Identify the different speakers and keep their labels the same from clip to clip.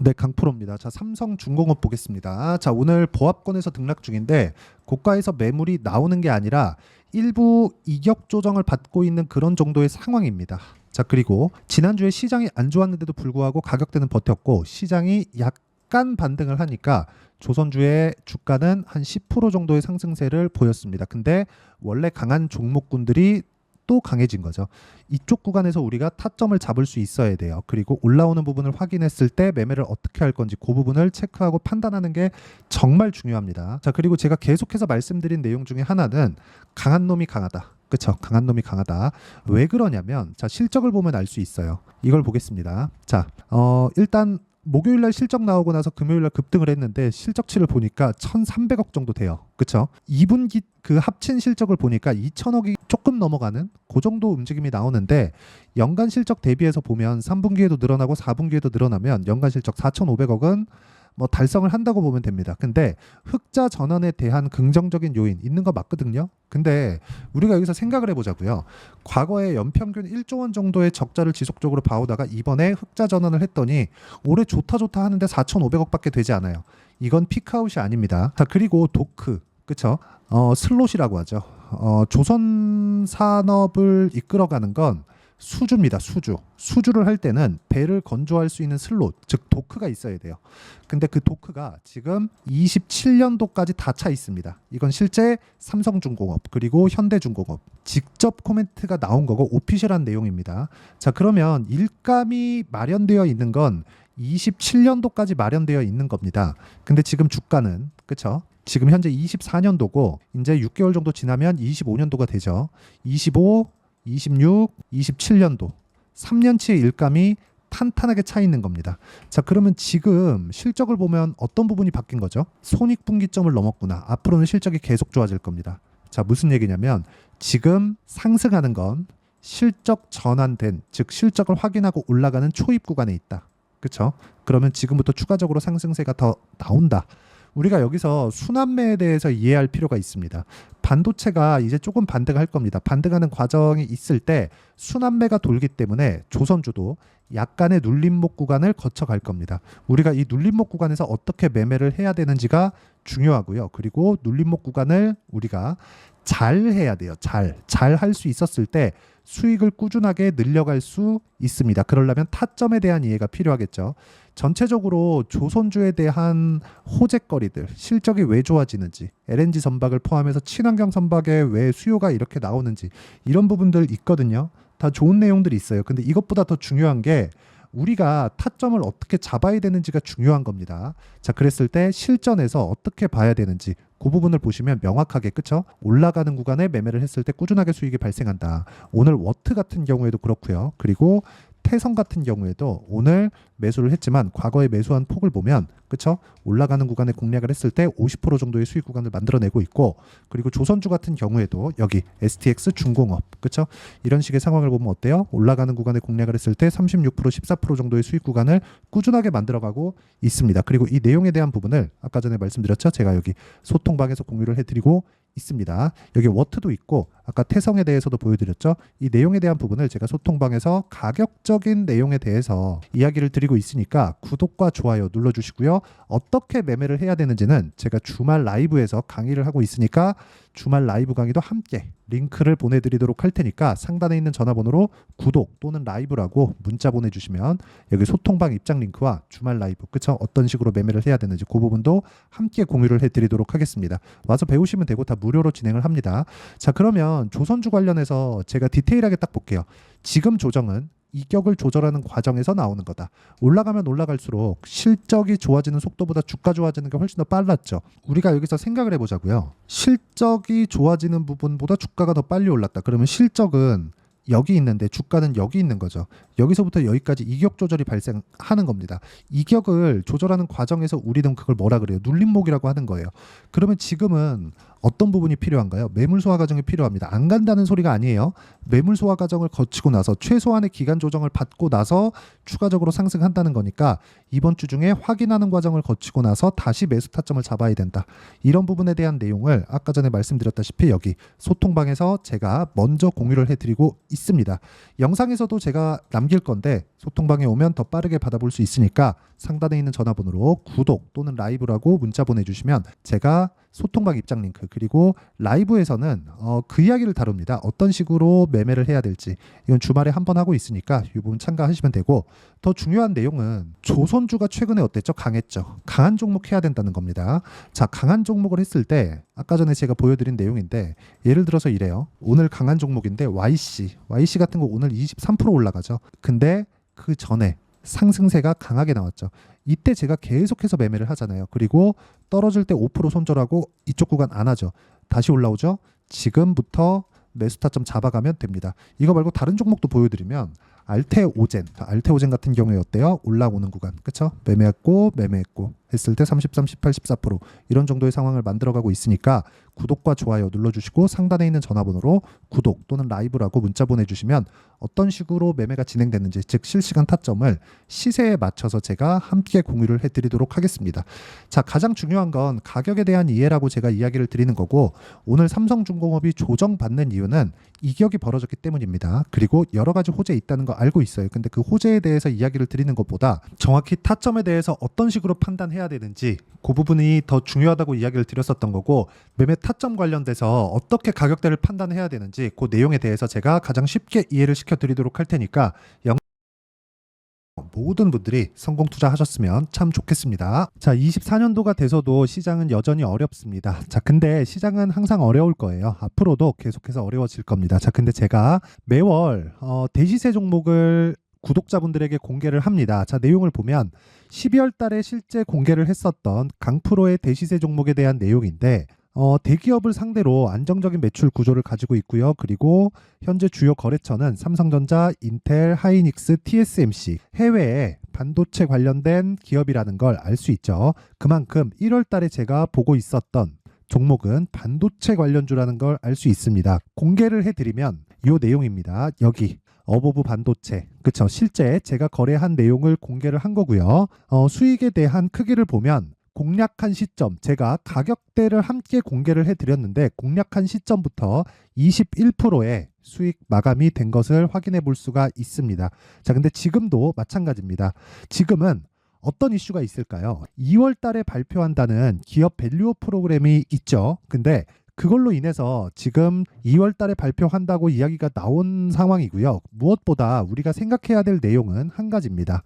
Speaker 1: 네, 강프로입니다. 자, 삼성중공업 보겠습니다. 자, 오늘 보합권에서 등락 중인데 고가에서 매물이 나오는 게 아니라 일부 이격 조정을 받고 있는 그런 정도의 상황입니다. 자, 그리고 지난주에 시장이 안 좋았는데도 불구하고 가격대는 버텼고 시장이 약간 반등을 하니까 조선주의 주가는 한 10% 정도의 상승세를 보였습니다. 근데 원래 강한 종목군들이 또 강해진 거죠. 이쪽 구간에서 우리가 타점을 잡을 수 있어야 돼요. 그리고 올라오는 부분을 확인했을 때 매매를 어떻게 할 건지 그 부분을 체크하고 판단하는 게 정말 중요합니다. 자, 그리고 제가 계속해서 말씀드린 내용 중에 하나는 강한 놈이 강하다. 그쵸? 강한 놈이 강하다. 왜 그러냐면 자, 실적을 보면 알 수 있어요. 이걸 보겠습니다. 자, 일단 목요일날 실적 나오고 나서 금요일날 급등을 했는데 실적치를 보니까 1,300억 정도 돼요. 그쵸? 2분기 그 합친 실적을 보니까 2,000억이 조금 넘어가는 그 정도 움직임이 나오는데 연간 실적 대비해서 보면 3분기에도 늘어나고 4분기에도 늘어나면 연간 실적 4,500억은 뭐 달성을 한다고 보면 됩니다. 근데 흑자 전환에 대한 긍정적인 요인 있는 거 맞거든요. 근데 우리가 여기서 생각을 해보자고요. 과거에 연평균 1조 원 정도의 적자를 지속적으로 봐오다가 이번에 흑자 전환을 했더니 올해 좋다 하는데 4,500억밖에 되지 않아요. 이건 피크아웃이 아닙니다. 자, 그리고 도크, 그쵸? 슬롯이라고 하죠. 조선 산업을 이끌어가는 건 수주입니다. 수주를 할 때는 배를 건조할 수 있는 슬롯, 즉 도크가 있어야 돼요. 근데 그 도크가 지금 27년도까지 다 차 있습니다. 이건 실제 삼성중공업 그리고 현대중공업 직접 코멘트가 나온 거고 오피셜한 내용입니다. 자, 그러면 일감이 마련되어 있는 건 27년도까지 마련되어 있는 겁니다. 근데 지금 주가는 그쵸? 지금 현재 24년도고 이제 6개월 정도 지나면 25년도가 되죠. 25, 26, 27년도 3년치의 일감이 탄탄하게 차 있는 겁니다. 자, 그러면 지금 실적을 보면 어떤 부분이 바뀐 거죠? 손익분기점을 넘었구나. 앞으로는 실적이 계속 좋아질 겁니다. 자, 무슨 얘기냐면 지금 상승하는 건 실적 전환된, 즉 실적을 확인하고 올라가는 초입 구간에 있다. 그렇죠? 그러면 지금부터 추가적으로 상승세가 더 나온다. 우리가 여기서 순환매에 대해서 이해할 필요가 있습니다. 반도체가 이제 조금 반등할 겁니다. 반등하는 과정이 있을 때 순환매가 돌기 때문에 조선주도 약간의 눌림목 구간을 거쳐갈 겁니다. 우리가 이 눌림목 구간에서 어떻게 매매를 해야 되는지가 중요하고요. 그리고 눌림목 구간을 우리가 잘 해야 돼요. 잘 할 수 있었을 때 수익을 꾸준하게 늘려갈 수 있습니다. 그러려면 타점에 대한 이해가 필요하겠죠. 전체적으로 조선주에 대한 호재거리들, 실적이 왜 좋아지는지, LNG 선박을 포함해서 친환경 선박의 왜 수요가 이렇게 나오는지 이런 부분들 있거든요. 다 좋은 내용들이 있어요. 근데 이것보다 더 중요한 게 우리가 타점을 어떻게 잡아야 되는지가 중요한 겁니다. 자, 그랬을 때 실전에서 어떻게 봐야 되는지 그 부분을 보시면 명확하게 그쵸? 올라가는 구간에 매매를 했을 때 꾸준하게 수익이 발생한다. 오늘 워트 같은 경우에도 그렇고요. 그리고 태성 같은 경우에도 오늘 매수를 했지만 과거에 매수한 폭을 보면 그쵸? 올라가는 구간에 공략을 했을 때 50% 정도의 수익 구간을 만들어내고 있고 그리고 조선주 같은 경우에도 여기 STX 중공업 그쵸? 이런 식의 상황을 보면 어때요? 올라가는 구간에 공략을 했을 때 36% 14% 정도의 수익 구간을 꾸준하게 만들어가고 있습니다. 그리고 이 내용에 대한 부분을 아까 전에 말씀드렸죠? 제가 여기 소통방에서 공유를 해드리고 있습니다. 여기 워트도 있고 아까 태성에 대해서도 보여드렸죠. 이 내용에 대한 부분을 제가 소통방에서 가격적인 내용에 대해서 이야기를 드리고 있으니까 구독과 좋아요 눌러주시고요. 어떻게 매매를 해야 되는지는 제가 주말 라이브에서 강의를 하고 있으니까 주말 라이브 강의도 함께 링크를 보내드리도록 할 테니까 상단에 있는 전화번호로 구독 또는 라이브라고 문자 보내주시면 여기 소통방 입장 링크와 주말 라이브 그쵸? 어떤 식으로 매매를 해야 되는지 그 부분도 함께 공유를 해드리도록 하겠습니다. 와서 배우시면 되고 다 무료로 진행을 합니다. 자, 그러면 조선주 관련해서 제가 디테일하게 딱 볼게요. 지금 조정은 이격을 조절하는 과정에서 나오는 거다. 올라가면 올라갈수록 실적이 좋아지는 속도보다 주가 좋아지는 게 훨씬 더 빨랐죠. 우리가 여기서 생각을 해보자고요. 실적이 좋아지는 부분보다 주가가 더 빨리 올랐다. 그러면 실적은 여기 있는데 주가는 여기 있는 거죠. 여기서부터 여기까지 이격 조절이 발생하는 겁니다. 이격을 조절하는 과정에서 우리는 그걸 뭐라 그래요? 눌림목이라고 하는 거예요. 그러면 지금은 어떤 부분이 필요한가요? 매물 소화 과정이 필요합니다. 안 간다는 소리가 아니에요. 매물 소화 과정을 거치고 나서 최소한의 기간 조정을 받고 나서 추가적으로 상승한다는 거니까 이번 주 중에 확인하는 과정을 거치고 나서 다시 매수 타점을 잡아야 된다. 이런 부분에 대한 내용을 아까 전에 말씀드렸다시피 여기 소통방에서 제가 먼저 공유를 해드리고 있습니다. 영상에서도 제가 남길 건데 소통방에 오면 더 빠르게 받아볼 수 있으니까 상단에 있는 전화번호로 구독 또는 라이브라고 문자 보내주시면 제가 소통방 입장 링크 그리고 라이브에서는 그 이야기를 다룹니다. 어떤 식으로 매매를 해야 될지 이건 주말에 한 번 하고 있으니까 이 부분 참가하시면 되고 더 중요한 내용은 조선주가 최근에 어땠죠? 강했죠. 강한 종목 해야 된다는 겁니다. 자, 강한 종목을 했을 때 아까 전에 제가 보여드린 내용인데 예를 들어서 이래요. 오늘 강한 종목인데 YC 같은 거 오늘 23% 올라가죠. 근데 그 전에 상승세가 강하게 나왔죠. 이때 제가 계속해서 매매를 하잖아요. 그리고 떨어질 때 5% 손절하고 이쪽 구간 안 하죠. 다시 올라오죠. 지금부터 매수 타점 잡아가면 됩니다. 이거 말고 다른 종목도 보여드리면 알테오젠 같은 경우에 어때요? 올라오는 구간, 그쵸? 매매했고 했을 때 33, 18, 14% 이런 정도의 상황을 만들어가고 있으니까 구독과 좋아요 눌러주시고 상단에 있는 전화번호로 구독 또는 라이브라고 문자 보내주시면 어떤 식으로 매매가 진행됐는지, 즉 실시간 타점을 시세에 맞춰서 제가 함께 공유를 해드리도록 하겠습니다. 자, 가장 중요한 건 가격에 대한 이해라고 제가 이야기를 드리는 거고, 오늘 삼성중공업이 조정받는 이유는 이격이 벌어졌기 때문입니다. 그리고 여러 가지 호재 있다는 거 알고 있어요. 근데 그 호재에 대해서 이야기를 드리는 것보다 정확히 타점에 대해서 어떤 식으로 판단해야 되는지 그 부분이 더 중요하다고 이야기를 드렸었던 거고, 매매 타점 관련돼서 어떻게 가격대를 판단해야 되는지 그 내용에 대해서 제가 가장 쉽게 이해를 시켜드리도록 할 테니까 모든 분들이 성공 투자하셨으면 참 좋겠습니다. 자, 24년도가 돼서도 시장은 여전히 어렵습니다. 자, 근데 시장은 항상 어려울 거예요. 앞으로도 계속해서 어려워질 겁니다. 자, 근데 제가 매월 대시세 종목을 구독자분들에게 공개를 합니다. 자, 내용을 보면 12월 달에 실제 공개를 했었던 강프로의 대시세 종목에 대한 내용인데, 대기업을 상대로 안정적인 매출 구조를 가지고 있고요. 그리고 현재 주요 거래처는 삼성전자, 인텔, 하이닉스, TSMC, 해외에 반도체 관련된 기업이라는 걸 알 수 있죠. 그만큼 1월 달에 제가 보고 있었던 종목은 반도체 관련주라는 걸 알 수 있습니다. 공개를 해드리면 이 내용입니다. 여기 어보브 반도체, 그쵸? 실제 제가 거래한 내용을 공개를 한 거고요. 수익에 대한 크기를 보면 공략한 시점, 제가 가격대를 함께 공개를 해드렸는데 공략한 시점부터 21%의 수익 마감이 된 것을 확인해 볼 수가 있습니다. 자, 근데 지금도 마찬가지입니다. 지금은 어떤 이슈가 있을까요? 2월 달에 발표한다는 기업 밸류업 프로그램이 있죠. 근데 그걸로 인해서 지금 2월 달에 발표한다고 이야기가 나온 상황이고요. 무엇보다 우리가 생각해야 될 내용은 한 가지입니다.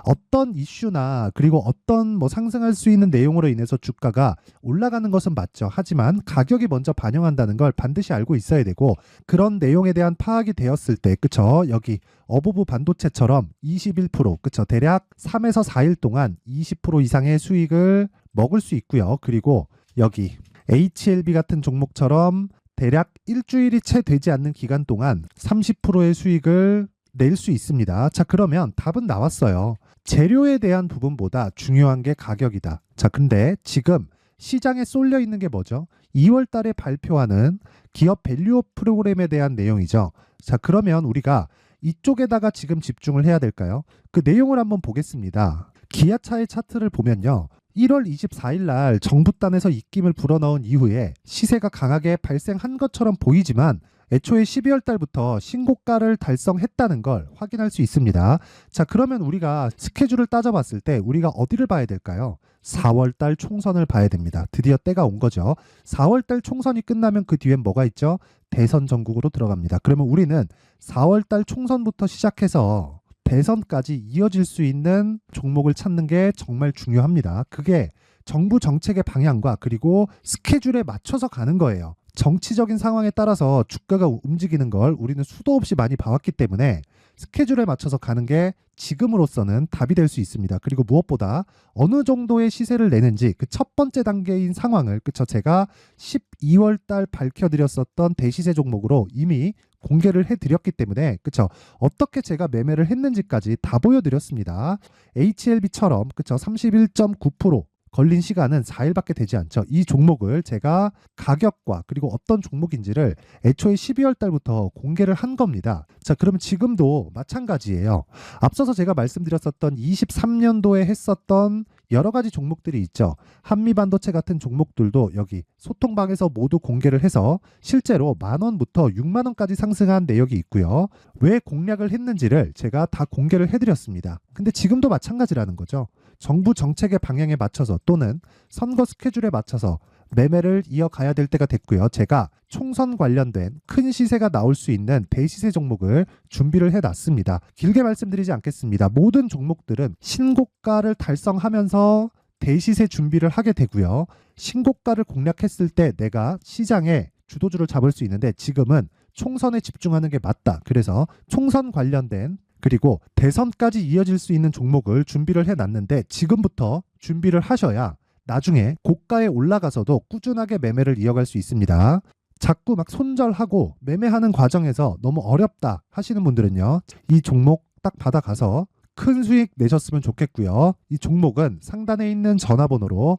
Speaker 1: 어떤 이슈나 그리고 어떤 상승할 수 있는 내용으로 인해서 주가가 올라가는 것은 맞죠. 하지만 가격이 먼저 반영한다는 걸 반드시 알고 있어야 되고, 그런 내용에 대한 파악이 되었을 때, 그쵸? 여기 어보브 반도체처럼 21%, 그쵸? 대략 3에서 4일 동안 20% 이상의 수익을 먹을 수 있고요. 그리고 여기 HLB 같은 종목처럼 대략 일주일이 채 되지 않는 기간 동안 30%의 수익을 낼 수 있습니다. 자, 그러면 답은 나왔어요. 재료에 대한 부분보다 중요한 게 가격이다. 자, 근데 지금 시장에 쏠려 있는 게 뭐죠? 2월 달에 발표하는 기업 밸류업 프로그램에 대한 내용이죠. 자, 그러면 우리가 이쪽에다가 지금 집중을 해야 될까요? 그 내용을 한번 보겠습니다. 기아차의 차트를 보면요. 1월 24일 날 정부단에서 입김을 불어넣은 이후에 시세가 강하게 발생한 것처럼 보이지만 애초에 12월 달부터 신고가를 달성했다는 걸 확인할 수 있습니다. 자, 그러면 우리가 스케줄을 따져봤을 때 우리가 어디를 봐야 될까요? 4월 달 총선을 봐야 됩니다. 드디어 때가 온 거죠. 4월 달 총선이 끝나면 그 뒤엔 뭐가 있죠? 대선 전국으로 들어갑니다. 그러면 우리는 4월 달 총선부터 시작해서 대선까지 이어질 수 있는 종목을 찾는 게 정말 중요합니다. 그게 정부 정책의 방향과 그리고 스케줄에 맞춰서 가는 거예요. 정치적인 상황에 따라서 주가가 움직이는 걸 우리는 수도 없이 많이 봐왔기 때문에 스케줄에 맞춰서 가는 게 지금으로서는 답이 될 수 있습니다. 그리고 무엇보다 어느 정도의 시세를 내는지 그 첫 번째 단계인 상황을, 그쵸? 제가 12월 달 밝혀드렸었던 대시세 종목으로 이미 공개를 해드렸기 때문에, 그쵸? 어떻게 제가 매매를 했는지까지 다 보여드렸습니다. HLB처럼, 그쵸? 31.9% 걸린 시간은 4일밖에 되지 않죠. 이 종목을 제가 가격과 그리고 어떤 종목인지를 애초에 12월 달부터 공개를 한 겁니다. 자, 그러면 지금도 마찬가지예요. 앞서서 제가 말씀드렸었던 23년도에 했었던 여러 가지 종목들이 있죠. 한미반도체 같은 종목들도 여기 소통방에서 모두 공개를 해서 실제로 10,000원부터 60,000원까지 상승한 내역이 있고요. 왜 공략을 했는지를 제가 다 공개를 해드렸습니다. 근데 지금도 마찬가지라는 거죠. 정부 정책의 방향에 맞춰서 또는 선거 스케줄에 맞춰서 매매를 이어가야 될 때가 됐고요. 제가 총선 관련된 큰 시세가 나올 수 있는 대시세 종목을 준비를 해놨습니다. 길게 말씀드리지 않겠습니다. 모든 종목들은 신고가를 달성하면서 대시세 준비를 하게 되고요. 신고가를 공략했을 때 내가 시장에 주도주를 잡을 수 있는데 지금은 총선에 집중하는 게 맞다. 그래서 총선 관련된 그리고 대선까지 이어질 수 있는 종목을 준비를 해놨는데 지금부터 준비를 하셔야 나중에 고가에 올라가서도 꾸준하게 매매를 이어갈 수 있습니다. 자꾸 막 손절하고 매매하는 과정에서 너무 어렵다 하시는 분들은요. 이 종목 딱 받아가서 큰 수익 내셨으면 좋겠고요. 이 종목은 상단에 있는 전화번호로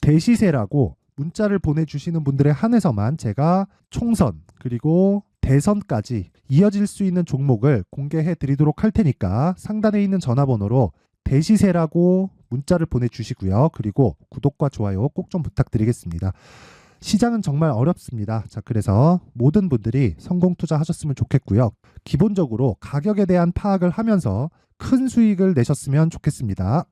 Speaker 1: 대시세라고 문자를 보내주시는 분들에 한해서만 제가 총선 그리고 대선까지 이어질 수 있는 종목을 공개해 드리도록 할 테니까 상단에 있는 전화번호로 대시세라고 문자를 보내주시고요. 그리고 구독과 좋아요 꼭 좀 부탁드리겠습니다. 시장은 정말 어렵습니다. 자, 그래서 모든 분들이 성공 투자하셨으면 좋겠고요. 기본적으로 가격에 대한 파악을 하면서 큰 수익을 내셨으면 좋겠습니다.